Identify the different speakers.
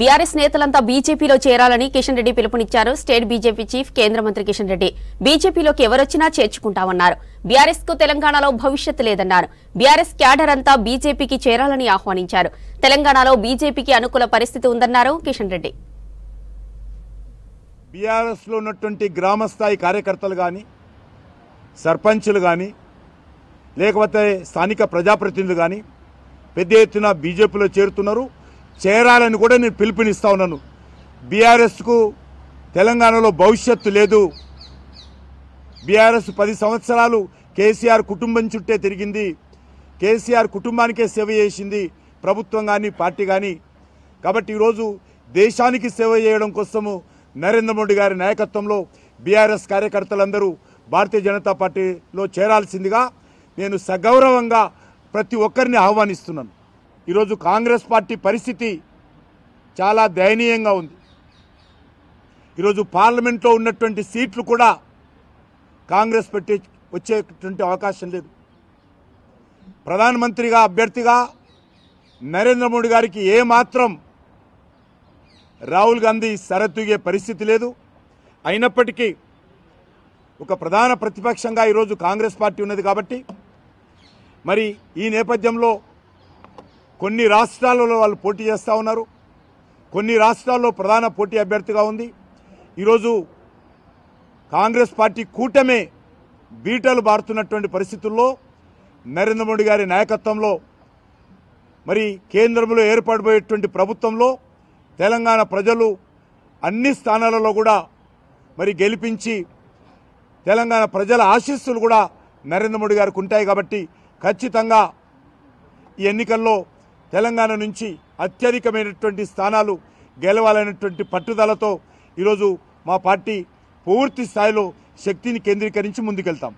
Speaker 1: BRS నేతలంతా బీజేపీలో చేరాలని కిషన్ రెడ్డి పిలుపునిచ్చారు. స్టేట్ బీజేపీ చీఫ్ కేంద్ర మంత్రి కిషన్ రెడ్డి బీజేపీలోకి ఎవరొచ్చినా చేర్చుకుంటామన్నారు. బీఆర్ఎస్ కు తెలంగాణలో భవిష్యత్తు లేదన్నారు. బీఆర్ఎస్ క్యాడర్ అంతా బీజేపీకి చేరాలని ఆహ్వానించారు. తెలంగాణలో బీజేపీకి అనుకూల పరిస్థితి ఉందన్నారు కిషన్ రెడ్డి.
Speaker 2: బీఆర్ఎస్ లో ఉన్నటువంటి గ్రామ స్థాయి కార్యకర్తలు గాని సర్పంచులు గాని లేకపోతే స్థానిక ప్రజాప్రతినిధులు గాని పెద్ద ఎత్తున బీజేపీలో చేరుతున్నారు. చేరాలని కూడా నేను పిలుపునిస్తా ఉన్నాను. బీఆర్ఎస్కు తెలంగాణలో భవిష్యత్తు లేదు. బీఆర్ఎస్ 10 సంవత్సరాలు కేసీఆర్ కుటుంబం చుట్టే తిరిగింది. కేసీఆర్ కుటుంబానికే సేవ చేసింది ప్రభుత్వం కానీ పార్టీ కానీ. కాబట్టి ఈరోజు దేశానికి సేవ చేయడం కోసము నరేంద్ర మోడీ గారి నాయకత్వంలో బీఆర్ఎస్ కార్యకర్తలందరూ భారతీయ జనతా పార్టీలో చేరాల్సిందిగా నేను సగౌరవంగా ప్రతి ఒక్కరిని ఆహ్వానిస్తున్నాను. ఈరోజు కాంగ్రెస్ పార్టీ పరిస్థితి చాలా దయనీయంగా ఉంది. ఈరోజు పార్లమెంట్లో ఉన్నటువంటి సీట్లు కూడా కాంగ్రెస్ వచ్చేటువంటి అవకాశం లేదు. ప్రధానమంత్రిగా అభ్యర్థిగా నరేంద్ర మోడీ గారికి ఏమాత్రం రాహుల్ గాంధీ సరతూగే పరిస్థితి లేదు. అయినప్పటికీ ఒక ప్రధాన ప్రతిపక్షంగా ఈరోజు కాంగ్రెస్ పార్టీ ఉన్నది. కాబట్టి మరి ఈ నేపథ్యంలో కొన్ని రాష్ట్రాలలో వాళ్ళు పోటీ చేస్తూ ఉన్నారు. కొన్ని రాష్ట్రాల్లో ప్రధాన పోటీ అభ్యర్థిగా ఉంది. ఈరోజు కాంగ్రెస్ పార్టీ కూటమే బీటలు బారుతున్నటువంటి పరిస్థితుల్లో నరేంద్ర మోడీ గారి నాయకత్వంలో మరి కేంద్రంలో ఏర్పడబోయేటువంటి ప్రభుత్వంలో తెలంగాణ ప్రజలు అన్ని స్థానాలలో కూడా మరి గెలిపించి తెలంగాణ ప్రజల ఆశీస్సులు కూడా నరేంద్ర మోడీ గారికి ఉంటాయి. కాబట్టి ఖచ్చితంగా ఈ ఎన్నికల్లో తెలంగాణ నుంచి అత్యధికమైనటువంటి స్థానాలు గెలవాలనేటువంటి పట్టుదలతో ఈరోజు మా పార్టీ పూర్తి స్థాయిలో శక్తిని కేంద్రీకరించి ముందుకెళ్తాం.